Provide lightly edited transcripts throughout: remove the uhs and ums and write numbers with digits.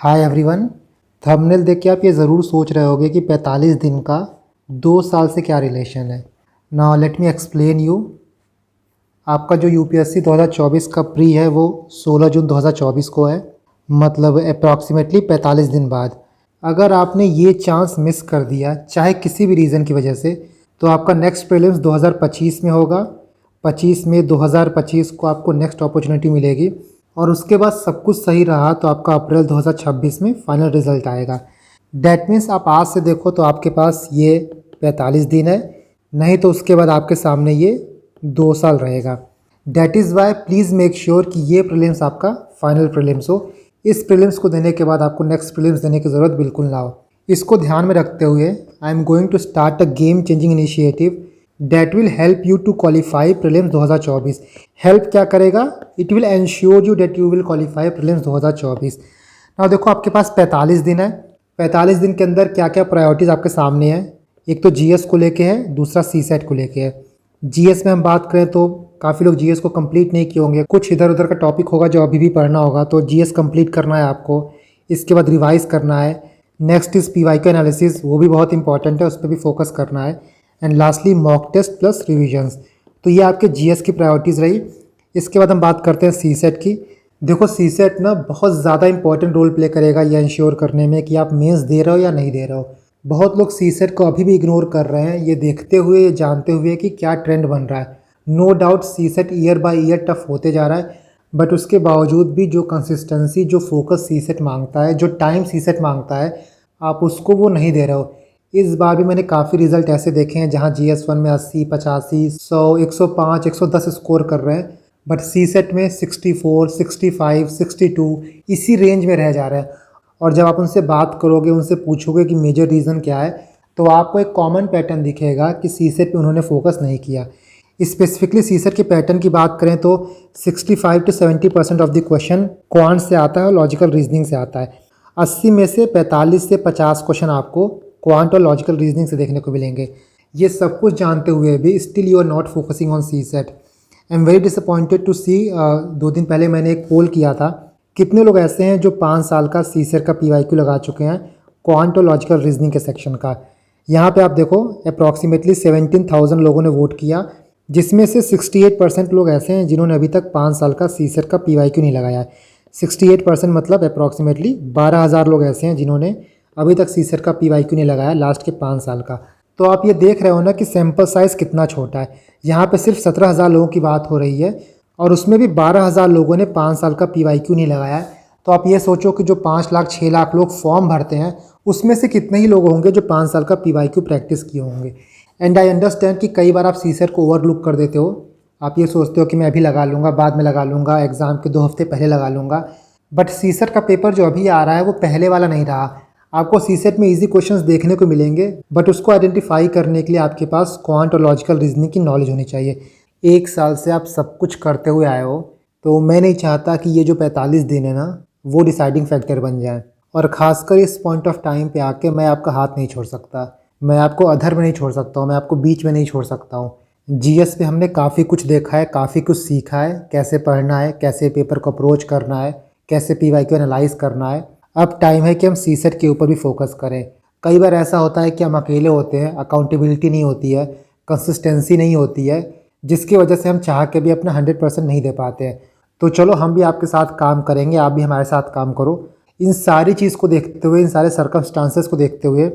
Hi everyone. Thumbnail देख के आप ये ज़रूर सोच रहे होगे कि 45 दिन का 2 साल से क्या रिलेशन है। Now let me explain you. आपका जो यूपीएससी 2024 का प्री है वो 16 जून 2024 को है, मतलब अप्रॉक्सीमेटली 45 दिन बाद। अगर आपने ये चांस मिस कर दिया चाहे किसी भी रीज़न की वजह से, तो आपका नेक्स्ट प्रीलिम्स 2025 में होगा। 25 में 2025 को आपको नेक्स्ट अपॉर्चुनिटी मिलेगी और उसके बाद सब कुछ सही रहा तो आपका अप्रैल 2026 में फाइनल रिजल्ट आएगा। डैट मीन्स आप आज से देखो तो आपके पास ये 45 दिन है, नहीं तो उसके बाद आपके सामने ये 2 साल रहेगा। That is why please make sure कि ये प्रीलिम्स आपका फाइनल प्रीलिम्स हो। इस प्रीलिम्स को देने के बाद आपको नेक्स्ट प्रीलिम्स देने की ज़रूरत बिल्कुल ना हो। इसको ध्यान में रखते हुए I am going to start a game changing initiative that will help you to qualify prelims 2024। Help क्या करेगा? It will ensure you that you will qualify prelims 2024। Now देखो, आपके पास 45 दिन है। 45 दिन के अंदर क्या क्या प्रायोरिटीज़ आपके सामने है। एक तो जीएस को लेके है, दूसरा सीसेट को लेके है। जीएस में हम बात करें तो काफ़ी लोग जीएस को कंप्लीट नहीं किए होंगे, कुछ इधर उधर का टॉपिक होगा जो अभी भी पढ़ना होगा, तो जीएस कंप्लीट करना है आपको। इसके बाद रिवाइज करना है। नेक्स्ट इज़ पीवाईक्यू एनालिसिस, वो भी बहुत इंपॉर्टेंट है, उस पर भी फोकस करना है। And lastly mock test plus revisions. तो ये आपके जीएस की प्रायोरिटीज़ रही। इसके बाद हम बात करते हैं सीसेट की। देखो, सीसेट ना बहुत ज़्यादा इंपॉर्टेंट रोल प्ले करेगा ये इंश्योर करने में कि आप मेंस दे रहे हो या नहीं दे रहे हो। बहुत लोग सीसेट को अभी भी इग्नोर कर रहे हैं, ये देखते हुए, ये जानते हुए कि क्या ट्रेंड बन रहा है। No doubt CSAT year by year tough होते जा रहा है, बट उसके बावजूद भी जो कंसिस्टेंसी, जो फोकस सीसेट मांगता है, जो टाइम सीसेट मांगता है, आप उसको वो नहीं दे रहे हो। इस बार भी मैंने काफ़ी रिजल्ट ऐसे देखे हैं जहां जीएस1 में 80, 85, 100, 105, 110 स्कोर कर रहे हैं, बट सीसेट में 64, 65, 62 इसी रेंज में रह जा रहे हैं। और जब आप उनसे बात करोगे, उनसे पूछोगे कि मेजर रीज़न क्या है, तो आपको एक कॉमन पैटर्न दिखेगा कि सीसेट पे उन्होंने फोकस नहीं किया। स्पेसिफिकली सीसेट के पैटर्न की बात करें तो 65 to 70% of the question quant से आता है और लॉजिकल रीजनिंग से आता है। 80 में से 45 से 50 क्वेश्चन आपको क्वांट और लॉजिकल रीजनिंग से देखने को मिलेंगे। ये सब कुछ जानते हुए भी still you are not focusing on CSAT. I am very disappointed to see. 2 दिन पहले मैंने एक पोल किया था, कितने लोग ऐसे हैं जो 5 साल का सीसेट का पीवाईक्यू लगा चुके हैं क्वांट और लॉजिकल रीजनिंग के सेक्शन का। यहाँ पे आप देखो अप्रॉक्सीमेटली 17,000 लोगों ने वोट किया, जिसमें से 68% लोग ऐसे हैं जिन्होंने अभी तक 5 साल का सीसेट का पीवाईक्यू नहीं लगाया है। 68% मतलब अप्रॉक्सीमेटली 12,000 लोग ऐसे हैं जिन्होंने अभी तक सीसेट का पीवाईक्यू नहीं लगाया लास्ट के 5 साल का। तो आप ये देख रहे हो ना कि सैम्पल साइज़ कितना छोटा है। यहाँ पे सिर्फ 17,000 लोगों की बात हो रही है और उसमें भी 12,000 लोगों ने 5 साल का पीवाईक्यू नहीं लगाया है। तो आप ये सोचो कि जो 5 लाख 6 लाख लोग फॉर्म भरते हैं, उसमें से कितने ही लोग होंगे जो 5 साल का पीवाईक्यू प्रैक्टिस किए होंगे। एंड आई अंडरस्टैंड कि कई बार आप सीसेट को ओवरलुक कर देते हो। आप ये सोचते हो कि मैं अभी लगा लूँगा, बाद में लगा लूँगा, एग्ज़ाम के 2 हफ्ते पहले लगा लूँगा। बट सीसेट का पेपर जो अभी आ रहा है वो पहले वाला नहीं रहा। आपको सीसेट में इजी क्वेश्चंस देखने को मिलेंगे, बट उसको आइडेंटिफाई करने के लिए आपके पास क्वांट और लॉजिकल रीजनिंग की नॉलेज होनी चाहिए। 1 साल से आप सब कुछ करते हुए आए हो, तो मैं नहीं चाहता कि ये जो 45 दिन है ना, वो डिसाइडिंग फैक्टर बन जाए। और ख़ासकर इस पॉइंट ऑफ टाइम पे आके मैं आपका हाथ नहीं छोड़ सकता, मैं आपको अधर में नहीं छोड़ सकता हूँ, मैं आपको बीच में नहीं छोड़ सकता हूँ। जीएस पे हमने काफ़ी कुछ देखा है, काफ़ी कुछ सीखा है, कैसे पढ़ना है, कैसे पेपर को अप्रोच करना है, कैसे पीवाईक्यू एनालाइज करना है। अब टाइम है कि हम सीसेट के ऊपर भी फोकस करें। कई बार ऐसा होता है कि हम अकेले होते हैं, अकाउंटेबिलिटी नहीं होती है, कंसिस्टेंसी नहीं होती है, जिसकी वजह से हम चाह के भी अपना 100% नहीं दे पाते हैं। तो चलो, हम भी आपके साथ काम करेंगे, आप भी हमारे साथ काम करो। इन सारी चीज़ को देखते हुए, इन सारे सर्कमस्टांसेस को देखते हुए,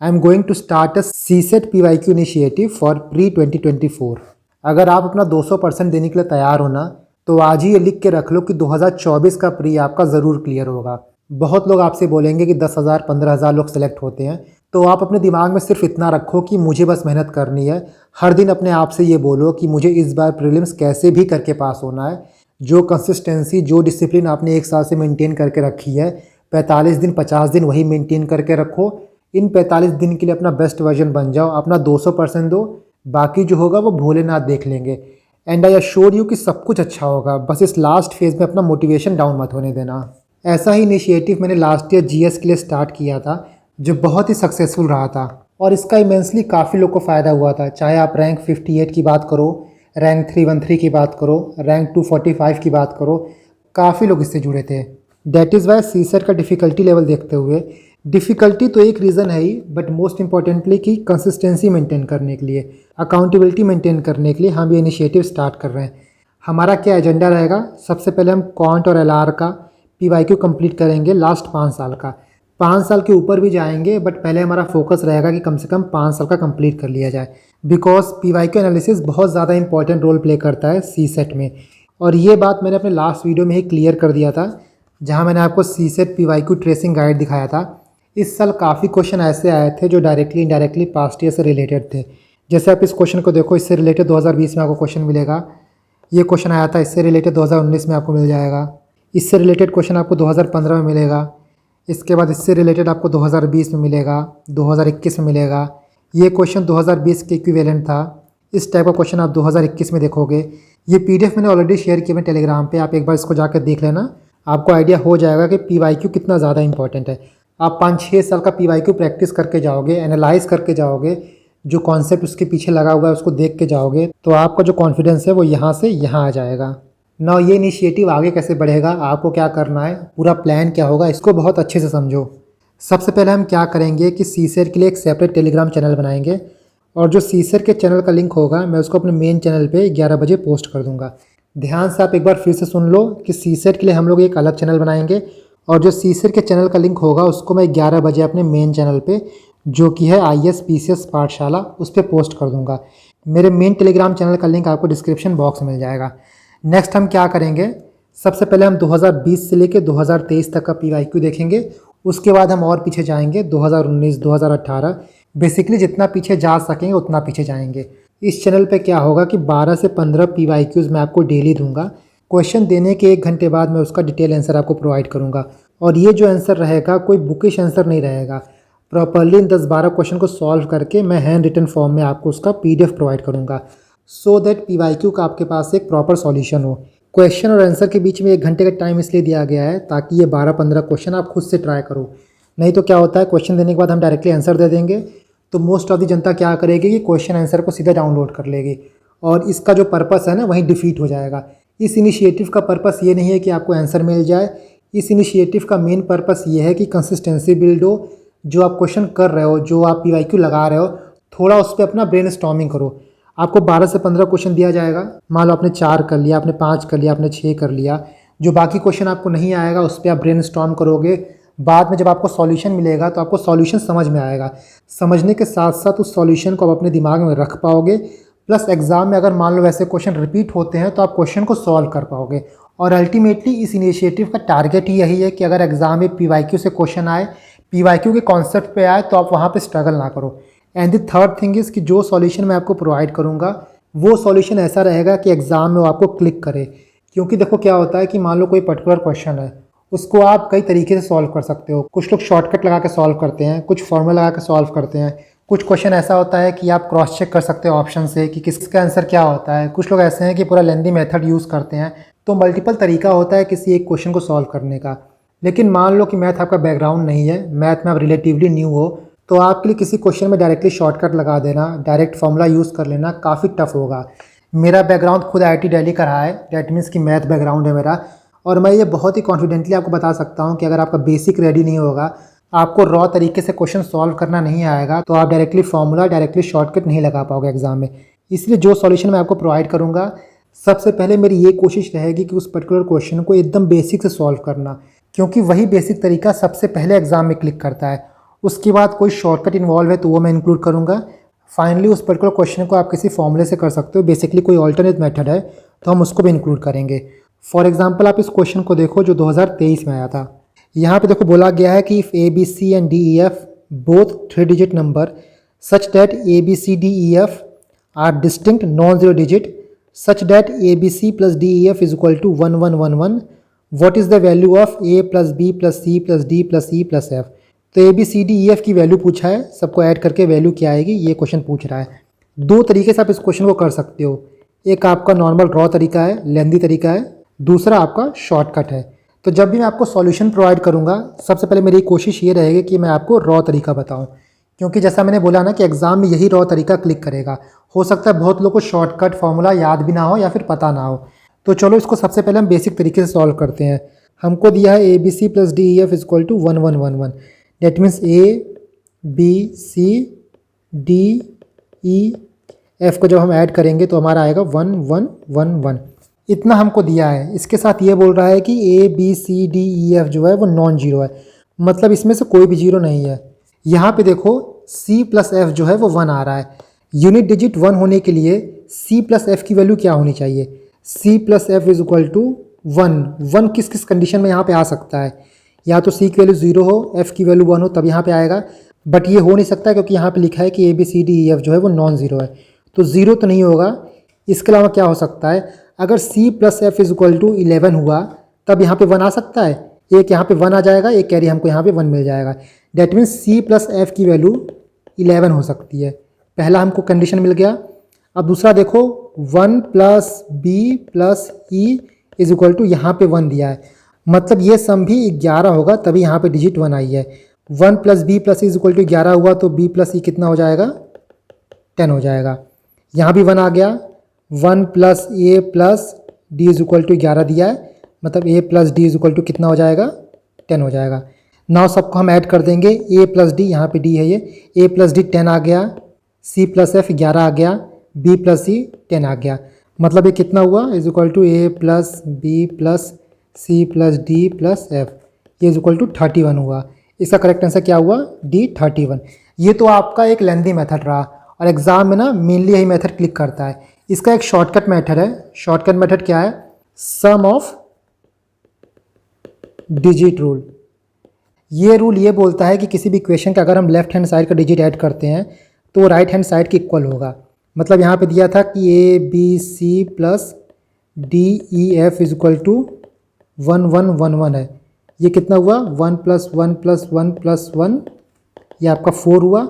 I am going to start a CSAT PYQ initiative for pre 2024। अगर आप अपना 200% देने के लिए तैयार हो ना, तो आज ही ये लिख के रख लो कि 2024 का प्री आपका ज़रूर क्लियर होगा। बहुत लोग आपसे बोलेंगे कि 10,000 15,000 लोग सेलेक्ट होते हैं, तो आप अपने दिमाग में सिर्फ इतना रखो कि मुझे बस मेहनत करनी है। हर दिन अपने आप से ये बोलो कि मुझे इस बार प्रीलिम्स कैसे भी करके पास होना है। जो कंसिस्टेंसी, जो डिसिप्लिन आपने 1 साल से मेंटेन करके रखी है, 45 दिन 50 दिन वही मेंटेन करके रखो। इन 45 दिन के लिए अपना बेस्ट वर्जन बन जाओ, अपना 200% दो, बाकी जो होगा वो भोलेनाथ देख लेंगे। एंड आई अश्योर यू कि सब कुछ अच्छा होगा। बस इस लास्ट फेज़ में अपना मोटिवेशन डाउन मत होने देना। ऐसा ही इनिशिएटिव मैंने लास्ट ईयर जीएस के लिए स्टार्ट किया था, जो बहुत ही सक्सेसफुल रहा था और इसका इमेंसली काफ़ी लोग को फ़ायदा हुआ था। चाहे आप रैंक 58 की बात करो, रैंक 313 की बात करो, रैंक 245 की बात करो, काफ़ी लोग इससे जुड़े थे। That is why CSAT का डिफ़िकल्टी लेवल देखते हुए, डिफ़िकल्टी तो एक रीज़न है ही, बट मोस्ट इंपॉर्टेंटली कि कंसिस्टेंसी मेंटेन करने के लिए, अकाउंटेबिलिटी मेंटेन करने के लिए हम ये इनिशिएटिव स्टार्ट कर रहे हैं। हमारा क्या एजेंडा रहेगा? सबसे पहले हम क्वांट और एलआर का पीवाईक्यू कंप्लीट करेंगे लास्ट 5 साल का। 5 साल के ऊपर भी जाएंगे, बट पहले हमारा फोकस रहेगा कि कम से कम 5 साल का कंप्लीट कर लिया जाए, बिकॉज पीवाईक्यू एनालिसिस बहुत ज़्यादा इंपॉर्टेंट रोल प्ले करता है सी सेट में। और ये बात मैंने अपने लास्ट वीडियो में ही क्लियर कर दिया था, जहाँ मैंने आपको सी सेट पीवाईक्यू ट्रेसिंग गाइड दिखाया था। इस साल काफ़ी क्वेश्चन ऐसे आए थे जो डायरेक्टली इनडायरेक्टली पास्ट ईयर से रिलेटेड थे। जैसे आप इस क्वेश्चन को देखो, इससे रिलेटेड 2020 में आपको क्वेश्चन मिलेगा। ये क्वेश्चन आया था, इससे रिलेटेड 2019 में आपको मिल जाएगा। इससे रिलेटेड क्वेश्चन आपको 2015 में मिलेगा। इसके बाद इससे रिलेटेड आपको 2020 में मिलेगा, 2021 में मिलेगा। ये क्वेश्चन 2020 के इक्विवेलेंट था। इस टाइप का क्वेश्चन आप 2021 में देखोगे। ये पीडीएफ मैंने ऑलरेडी शेयर किया है टेलीग्राम पे, आप एक बार इसको जाकर देख लेना, आपको आइडिया हो जाएगा कि पीवाईक्यू कितना ज़्यादा इंपॉर्टेंट है। आप 5-6 साल का पीवाईक्यू प्रैक्टिस करके जाओगे, एनालाइज करके जाओगे, जो कॉन्सेप्ट उसके पीछे लगा हुआ है उसको देख के जाओगे, तो आपका जो कॉन्फिडेंस है वो यहाँ से यहाँ आ जाएगा। ना ये इनिशिएटिव आगे कैसे बढ़ेगा, आपको क्या करना है, पूरा प्लान क्या होगा, इसको बहुत अच्छे से समझो। सबसे पहले हम क्या करेंगे कि सीसेट के लिए एक सेपरेट टेलीग्राम चैनल बनाएंगे, और जो सीसेट के चैनल का लिंक होगा मैं उसको अपने मेन चैनल पे 11 बजे पोस्ट कर दूंगा। ध्यान से आप एक बार फिर से सुन लो कि सीसेट के लिए हम लोग एक अलग चैनल बनाएंगे, और जो सीसेट के चैनल का लिंक होगा उसको मैं 11 बजे अपने मेन चैनल पे, जो कि है IAS PCS पाठशाला, उस पर पोस्ट कर दूंगा। मेरे मेन टेलीग्राम चैनल का लिंक आपको डिस्क्रिप्शन बॉक्स में मिल जाएगा। नेक्स्ट हम क्या करेंगे, सबसे पहले हम 2020 से लेकर 2023 तक का पीवाईक्यू देखेंगे। उसके बाद हम और पीछे जाएंगे, 2019, 2018, बेसिकली जितना पीछे जा सकेंगे उतना पीछे जाएंगे। इस चैनल पे क्या होगा कि 12 से 15 पीवाईक्यूज़ मैं आपको डेली दूंगा। क्वेश्चन देने के 1 घंटे बाद मैं उसका डिटेल आंसर आपको प्रोवाइड करूंगा, और ये जो आंसर रहेगा कोई बुकिश आंसर नहीं रहेगा। प्रॉपरली इन 10-12 क्वेश्चन को सॉल्व करके मैं हैंड रिटन फॉर्म में आपको उसका PDF प्रोवाइड करूंगा, सो दैट पीवाईक्यू का आपके पास एक प्रॉपर सॉल्यूशन हो। क्वेश्चन और आंसर के बीच में 1 घंटे का टाइम इसलिए दिया गया है ताकि ये 12-15 क्वेश्चन आप खुद से ट्राई करो। नहीं तो क्या होता है, क्वेश्चन देने के बाद हम डायरेक्टली आंसर दे देंगे, तो मोस्ट ऑफ दी जनता क्या करेगी कि क्वेश्चन आंसर को सीधा डाउनलोड कर लेगी, और इसका जो पर्पस है ना वहीं डिफीट हो जाएगा। इस इनिशिएटिव का पर्पस ये नहीं है कि आपको आंसर मिल जाए। इस इनिशिएटिव का मेन पर्पस ये है कि कंसिस्टेंसी बिल्ड हो। जो आप क्वेश्चन कर रहे हो, जो आप पीवाईक्यू लगा रहे हो, थोड़ा उस पर अपना ब्रेन स्टॉर्मिंग करो। आपको 12 से 15 क्वेश्चन दिया जाएगा, मान लो आपने 4 कर लिया, आपने 5 कर लिया, आपने 6 कर लिया। जो बाकी क्वेश्चन आपको नहीं आएगा उस पर आप ब्रेन स्टॉर्म करोगे। बाद में जब आपको सॉल्यूशन मिलेगा तो आपको सॉल्यूशन समझ में आएगा। समझने के साथ साथ उस सॉल्यूशन को आप अपने दिमाग में रख पाओगे, प्लस एग्जाम में अगर मान लो वैसे क्वेश्चन रिपीट होते हैं तो आप क्वेश्चन को सॉल्व कर पाओगे। और अल्टीमेटली इस इनिशिएटिव का टारगेट ही यही है कि अगर एग्जाम में पीवाईक्यू से क्वेश्चन आए, पीवाईक्यू के कॉन्सेप्ट पे आए, तो आप वहाँ पे स्ट्रगल ना करो। And the third thing is कि जो सॉल्यूशन मैं आपको प्रोवाइड करूँगा वो सॉल्यूशन ऐसा रहेगा कि एग्ज़ाम में वो आपको क्लिक करे। क्योंकि देखो क्या होता है कि मान लो कोई पर्टिकुलर क्वेश्चन है, उसको आप कई तरीके से सॉल्व कर सकते हो। कुछ लोग शॉर्टकट लगा के सॉल्व करते हैं, कुछ फॉर्मूला लगा के सॉल्व करते हैं। कुछ क्वेश्चन ऐसा होता है कि आप क्रॉस चेक कर सकते हो ऑप्शन से कि किसका आंसर क्या होता है। कुछ लोग ऐसे हैं कि पूरा लेंदी मेथड यूज़ करते हैं। तो मल्टीपल तरीका होता है किसी एक क्वेश्चन को सॉल्व करने का। लेकिन मान लो कि मैथ आपका बैकग्राउंड नहीं है, मैथ में आप रिलेटिवली न्यू हो, तो आपके लिए किसी क्वेश्चन में डायरेक्टली शॉर्टकट लगा देना, डायरेक्ट फॉर्मूला यूज़ कर लेना काफ़ी टफ होगा। मेरा बैकग्राउंड खुद IIT दिल्ली का रहा है, डैट मीन्स कि मैथ बैकग्राउंड है मेरा, और मैं ये बहुत ही कॉन्फिडेंटली आपको बता सकता हूँ कि अगर आपका बेसिक रेडी नहीं होगा, आपको रॉ तरीके से क्वेश्चन सॉल्व करना नहीं आएगा, तो आप डायरेक्टली फॉर्मूला, डायरेक्टली शॉर्टकट नहीं लगा पाओगे एग्जाम में। इसलिए जो सॉल्यूशन मैं आपको प्रोवाइड करूँगा, सबसे पहले मेरी ये कोशिश रहेगी कि उस पर्टिकुलर क्वेश्चन को एकदम बेसिक से सॉल्व करना, क्योंकि वही बेसिक तरीका सबसे पहले एग्जाम में क्लिक करता है। उसके बाद कोई शॉर्टकट इन्वॉल्व है तो वो मैं इंक्लूड करूँगा। फाइनली उस पर्टिकुलर क्वेश्चन को आप किसी फॉर्मूले से कर सकते हो, बेसिकली कोई ऑल्टरनेट मेथड है तो हम उसको भी इंक्लूड करेंगे। फॉर एग्जांपल आप इस क्वेश्चन को देखो जो 2023 में आया था। यहाँ पे देखो बोला गया है कि if ABC and DEF both 3 digit number such that ABCDEF are distinct non zero digit such that ABC + DEF is equal to 1 1 1 1, what is the value of A + B + C + D + E + F। तो ABCDEF की value पूछा है, सबको add करके value क्या आएगी ये question पूछ रहा है। 2 तरीके से आप इस क्वेश्चन को कर सकते हो। एक आपका नॉर्मल रॉ तरीका है, लेंदी तरीका है, दूसरा आपका शॉर्टकट है। तो जब भी मैं आपको सॉल्यूशन प्रोवाइड करूंगा, सबसे पहले मेरी कोशिश ये रहेगी कि मैं आपको रॉ तरीका बताऊं, क्योंकि जैसा मैंने बोला ना कि एग्जाम में यही रॉ तरीका क्लिक करेगा। हो सकता है बहुत लोगों को शॉर्टकट फॉर्मूला याद भी ना हो या फिर पता ना हो। तो चलो इसको सबसे पहले हम बेसिक तरीके से सॉल्व करते हैं। हमको दिया है A B C plus D E F is equal to 1 1 1 1। That means A B C D E F को जब हम ऐड करेंगे तो हमारा आएगा 1 1 1 1। इतना हमको दिया है। इसके साथ ये बोल रहा है कि A B C D E F जो है वो नॉन जीरो है, मतलब इसमें से कोई भी जीरो नहीं है। यहाँ पे देखो सी प्लस एफ जो है वो 1 आ रहा है। यूनिट डिजिट 1 होने के लिए सी प्लस एफ की वैल्यू क्या होनी चाहिए? C plus F is equal to 1। 1 किस किस कंडीशन में यहाँ पे आ सकता है? या तो सी की वैल्यू 0 हो, एफ की वैल्यू 1 हो, तब यहाँ पे आएगा। बट ये हो नहीं सकता क्योंकि यहाँ पे लिखा है कि A B C D E F जो है वो नॉन ज़ीरो है, तो ज़ीरो तो नहीं होगा। इसके अलावा क्या हो सकता है? अगर C plus F is equal to 11 हुआ तब यहाँ पे 1 आ सकता है। एक यहाँ पे 1 आ जाएगा, एक कैरी हमको यहाँ पे 1 मिल जाएगा। That means C plus F की वैल्यू 11 हो सकती है। पहला हमको कंडीशन मिल गया। अब दूसरा देखो 1 plus B plus E is equal to यहाँ पे 1 दिया है, मतलब ये सम भी 11 होगा, तभी यहाँ पे डिजिट 1 आई है। 1 plus B plus E is equal to 11 हुआ तो बी प्लस ई कितना हो जाएगा? 10 हो जाएगा। यहाँ भी 1 आ गया। 1 plus A plus D is equal to 11 दिया है, मतलब A plus D is equal to कितना हो जाएगा? 10 हो जाएगा। नाउ सबको हम ऐड कर देंगे। ए प्लस डी, यहाँ पे डी है ये, ए प्लस डी 10 आ गया, सी प्लस एफ 11 आ गया, बी प्लस सी 10 आ गया, मतलब ये कितना हुआ? Is equal to A plus B plus C plus D plus F, ये इज इक्वल टू 31 हुआ। इसका करेक्ट आंसर क्या हुआ? डी 31। ये तो आपका एक लेंथी मेथड रहा और एग्जाम में ना मेनली यही मेथड क्लिक करता है। इसका एक शॉर्टकट मेथड है। शॉर्टकट मेथड क्या है? सम ऑफ डिजिट रूल। ये रूल ये बोलता है कि किसी भी इक्वेशन का अगर हम लेफ्ट हैंड साइड का डिजिट ऐड करते हैं तो वो राइट हैंड साइड के इक्वल होगा। मतलब यहाँ पे दिया था कि A B C plus D E F is equal to 1 1 1 1 है। ये कितना हुआ? 1 प्लस 1 प्लस 1 प्लस 1, ये आपका 4 हुआ।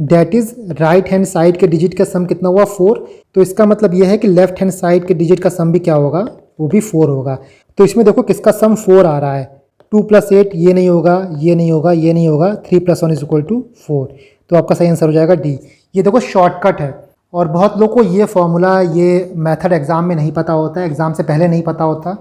That is right hand side के डिजिट का सम कितना हुआ? 4। तो इसका मतलब यह है कि लेफ्ट हैंड साइड के डिजिट का सम भी क्या होगा? वो भी 4 होगा। तो इसमें देखो किसका सम 4 आ रहा है। 2 प्लस 8 ये नहीं होगा, ये नहीं होगा, ये नहीं होगा। 3 प्लस 1 इज इक्वल टू 4। तो आपका सही आंसर हो जाएगा डी। ये देखो शॉर्टकट है और बहुत लोगों को ये फॉर्मूला, ये मेथड एग्ज़ाम में नहीं पता होता है, एग्ज़ाम से पहले नहीं पता होता,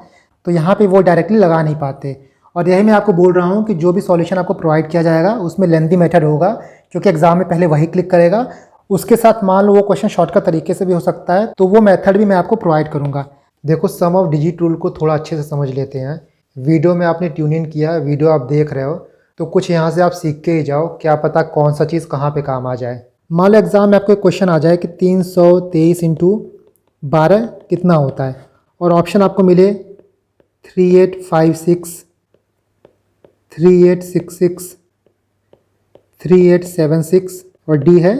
तो यहाँ पे वो डायरेक्टली लगा नहीं पाते। और यही मैं आपको बोल रहा हूँ कि जो भी सॉल्यूशन आपको प्रोवाइड किया जाएगा उसमें लेंथी मेथड होगा, क्योंकि एग्जाम में पहले वही क्लिक करेगा। उसके साथ मान लो वो क्वेश्चन शॉर्टकट तरीके से भी हो सकता है, तो वो मेथड भी मैं आपको प्रोवाइड करूँगा। देखो सम ऑफ डिजिट रूल को थोड़ा अच्छे से समझ लेते हैं। वीडियो में आपने ट्यून इन किया, वीडियो आप देख रहे हो, तो कुछ यहाँ से आप सीख के ही जाओ, क्या पता कौन सा चीज़ कहाँ पे काम आ जाए। मान लो एग्ज़ाम में आपको एक क्वेश्चन आ जाए कि 323 इंटू 12 कितना होता है, और ऑप्शन आपको मिले 3856, 3866, 3876 और डी है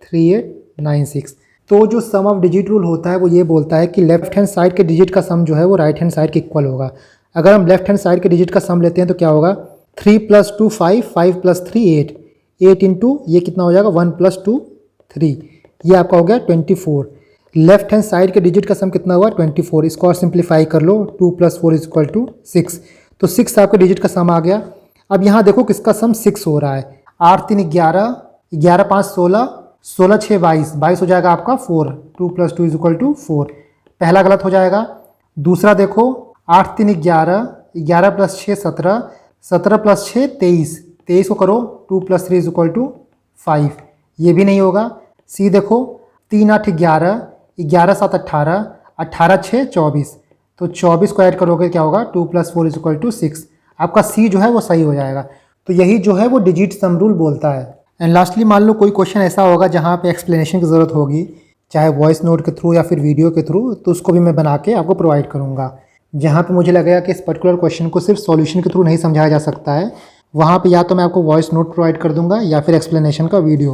3896। तो जो सम ऑफ डिजिट रूल होता है वो ये बोलता है कि लेफ्ट हैंड साइड के डिजिट का सम जो है वो राइट हैंड साइड के इक्वल होगा। अगर हम लेफ्ट हैंड साइड के डिजिट का सम लेते हैं तो क्या होगा? 3 प्लस 2 5, 5 प्लस 3 8, 8 इंटू ये कितना हो जाएगा? 1 प्लस 2 3, ये आपका हो गया 24। लेफ्ट हैंड साइड के डिजिट का सम कितना हुआ? 24। इसको और सिंप्लीफाई कर लो, 2 प्लस 4 इज इक्वल टू 6, तो 6 आपके डिजिट का सम आ गया। अब यहाँ देखो किसका सम 6 हो रहा है। 8 3 11, 11 5 16, 16 6 22, 22 हो जाएगा आपका 4, 2 प्लस 2 इज इक्वल टू 4। पहला गलत हो जाएगा। दूसरा देखो 8 3 11, 11 प्लस 6 17, 17 प्लस 6 23, 23 को करो 2 प्लस 3 इज इक्वल टू 5, ये भी नहीं होगा। सी देखो 3 8 11, 11 7 18, 18 6 24, तो 24 को ऐड करोगे क्या होगा? 2 प्लस 4 इज इक्वल टू 6। आपका सी जो है वो सही हो जाएगा। तो यही जो है वो डिजिट सम रूल बोलता है। एंड लास्टली मान लो कोई क्वेश्चन ऐसा होगा जहाँ पे एक्सप्लेनेशन की ज़रूरत होगी, चाहे वॉइस नोट के थ्रू या फिर वीडियो के थ्रू, तो उसको भी मैं बना के आपको प्रोवाइड करूँगा। जहाँ पे मुझे लगेगा कि इस पर्टिकुलर क्वेश्चन को सिर्फ सॉल्यूशन के थ्रू नहीं समझाया जा सकता है, वहाँ पे या तो मैं आपको वॉइस नोट प्रोवाइड कर दूँगा या फिर एक्सप्लेनेशन का वीडियो।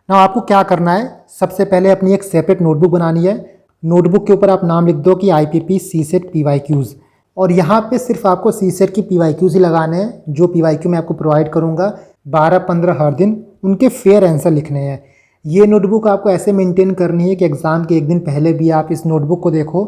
ना आपको क्या करना है, सबसे पहले अपनी एक सेपरेट नोटबुक बनानी है। नोटबुक के ऊपर आप नाम लिख दो कि IPP CSET PYQs, और यहाँ पे सिर्फ आपको CSET की PYQs ही लगाने हैं। जो PYQ मैं आपको प्रोवाइड करूँगा 12-15 हर दिन, उनके फेयर आंसर लिखने हैं। ये नोटबुक आपको ऐसे मेंटेन करनी है कि एग्ज़ाम के एक दिन पहले भी आप इस नोटबुक को देखो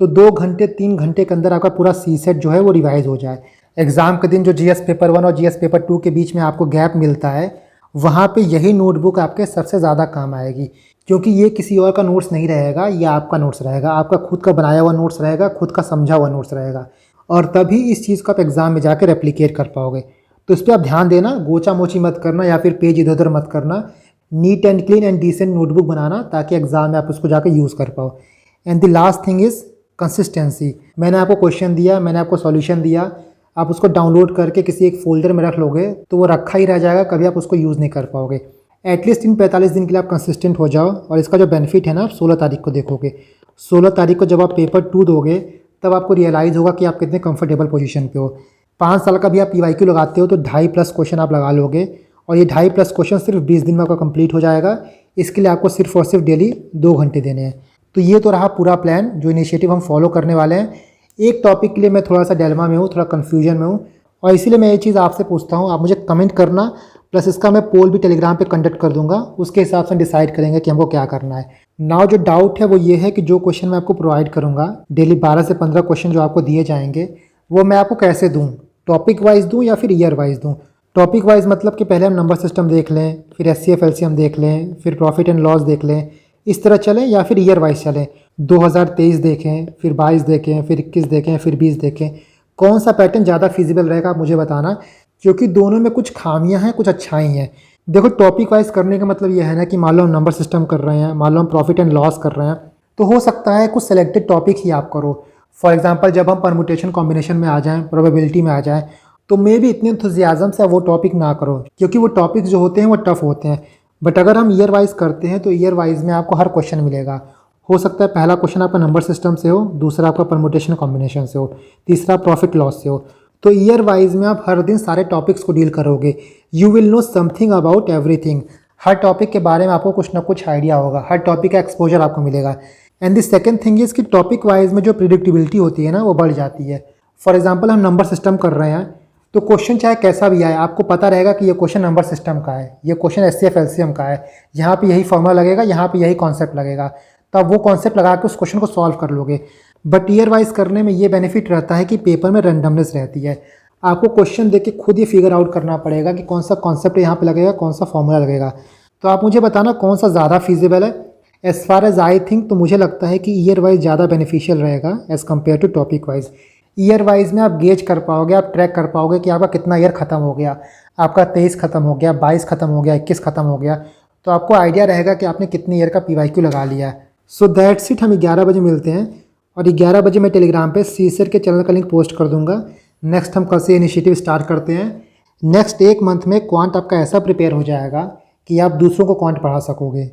तो 2 घंटे 3 घंटे के अंदर आपका पूरा CSET जो है वो रिवाइज हो जाए। एग्ज़ाम के दिन जो GS पेपर 1 और GS पेपर 2 के बीच में आपको गैप मिलता है, वहाँ पे यही नोटबुक आपके सबसे ज़्यादा काम आएगी, क्योंकि ये किसी और का नोट्स नहीं रहेगा, ये आपका नोट्स रहेगा, आपका खुद का बनाया हुआ नोट्स रहेगा, खुद का समझा हुआ नोट्स रहेगा। और तभी इस चीज़ को आप एग्ज़ाम में जाकर रेप्लिकेट कर पाओगे। तो इस पर आप ध्यान देना, गोचा मोची मत करना या फिर पेज इधर उधर मत करना। Neat and clean and decent notebook बनाना ताकि एग्ज़ाम में आप उसको जाकर यूज़ कर पाओ। And the last thing is consistency. मैंने आपको क्वेश्चन दिया, मैंने आपको सॉल्यूशन दिया, आप उसको डाउनलोड करके किसी एक फोल्डर में रख लोगे तो वो रखा ही रह जाएगा, कभी आप उसको यूज़ नहीं कर पाओगे। एटलीस्ट इन 45 दिन के लिए आप कंसिस्टेंट हो जाओ। और इसका जो बेनिफिट है ना, आप 16 तारीख को देखोगे। 16 तारीख को जब आप पेपर 2 दोगे तब आपको रियलाइज़ होगा कि आप कितने कंफर्टेबल पोजीशन पे हो। 5 साल का भी आप PYQ लगाते हो तो 2.5+ क्वेश्चन आप लगा लोगे, और ये 2.5+ क्वेश्चन सिर्फ 20 दिन में आपका कंप्लीट हो जाएगा। इसके लिए आपको सिर्फ और सिर्फ डेली 2 घंटे देने हैं। तो ये तो रहा पूरा प्लान, जो इनिशिएटिव हम फॉलो करने वाले हैं। एक टॉपिक के लिए मैं थोड़ा सा डिलेमा में हूँ, थोड़ा कन्फ्यूजन में हूँ, और इसीलिए मैं ये चीज़ आपसे पूछता हूँ। आप मुझे कमेंट करना, प्लस इसका मैं पोल भी टेलीग्राम पे कंडक्ट कर दूंगा, उसके हिसाब से डिसाइड करेंगे कि हमको क्या करना है। नाउ जो डाउट है वो ये है कि जो क्वेश्चन मैं आपको प्रोवाइड करूँगा, डेली 12 से 15 क्वेश्चन जो आपको दिए जाएंगे, वो मैं आपको कैसे दूँ? टॉपिक वाइज दूँ या फिर ईयर वाइज दूँ? टॉपिक वाइज मतलब कि पहले हम नंबर सिस्टम देख लें, फिर SCF LCM देख लें, फिर प्रॉफिट एंड लॉस देख लें, इस तरह चलें, या फिर ईयर वाइज चलें? 2023 देखें, फिर 22 देखें, फिर 21 देखें, फिर 20 देखें? कौन सा पैटर्न ज़्यादा फिजिबल रहेगा आप मुझे बताना, क्योंकि दोनों में कुछ खामियां हैं, कुछ अच्छाई हैं। देखो, टॉपिक वाइज करने का मतलब यह है ना कि मान लो हम नंबर सिस्टम कर रहे हैं, मान लो हम प्रॉफिट एंड लॉस कर रहे हैं, तो हो सकता है कुछ सेलेक्टेड टॉपिक ही आप करो। फॉर एग्जांपल जब हम परमुटेशन कॉम्बिनेशन में आ जाएं, प्रोबेबिलिटी में आ जाएं, तो मे भी इतने इंथुजियाज्म से वो टॉपिक ना करो, क्योंकि वो टॉपिक जो होते हैं वो टफ होते हैं। बट अगर हम ईयर वाइज करते हैं तो ईयर वाइज में आपको हर क्वेश्चन मिलेगा। हो सकता है पहला क्वेश्चन आपका नंबर सिस्टम से हो, दूसरा आपका परमुटेशन कॉम्बिनेशन से हो, तीसरा प्रॉफिट लॉस से हो। तो ईयर वाइज में आप हर दिन सारे टॉपिक्स को डील करोगे। You will know something about everything. Her topic के बारे में आपको कुछ ना कुछ आइडिया होगा, हर टॉपिक का एक्सपोजर आपको मिलेगा। And the second thing is कि टॉपिक वाइज में जो प्रिडिक्टिबिलिटी होती है ना, वो बढ़ जाती है। फॉर एग्जाम्पल हम नंबर सिस्टम कर रहे हैं, तो क्वेश्चन चाहे कैसा भी आए, आपको पता रहेगा कि ये क्वेश्चन नंबर सिस्टम का है, ये क्वेश्चन SCF LCM का है, यहाँ पे यही फॉर्मूला लगेगा, यहाँ पे यही कॉन्सेप्ट लगेगा, तो आप वो कॉन्सेप्ट लगा के उस क्वेश्चन को सॉल्व कर लोगे। बट ईयर वाइज करने में ये बेनिफिट रहता है कि पेपर में रैंडमनेस रहती है। आपको क्वेश्चन देख के खुद ये फिगर आउट करना पड़ेगा कि कौन सा कॉन्सेप्ट यहाँ पे लगेगा, कौन सा फॉर्मूला लगेगा। तो आप मुझे बताना कौन सा ज़्यादा फीजिबल है। As far as I think, तो मुझे लगता है कि ईयर वाइज ज़्यादा बेनिफिशियल रहेगा as compared to topic wise. Year wise में आप गेज कर पाओगे, आप ट्रैक कर पाओगे कि आपका कितना ईयर ख़त्म हो गया, आपका 23 ख़त्म हो गया, 22 ख़त्म हो गया, 21 ख़त्म हो गया, तो आपको आइडिया रहेगा कि आपने कितने ईयर का PYQ लगा लिया। So that's it. हम 11 बजे मिलते हैं, और 11 बजे मैं टेलीग्राम पे CSET के चैनल का लिंक पोस्ट कर दूंगा। नेक्स्ट हम कल से इनिशिएटिव स्टार्ट करते हैं। नेक्स्ट 1 मंथ में क्वांट आपका ऐसा प्रिपेयर हो जाएगा कि आप दूसरों को क्वांट पढ़ा सकोगे।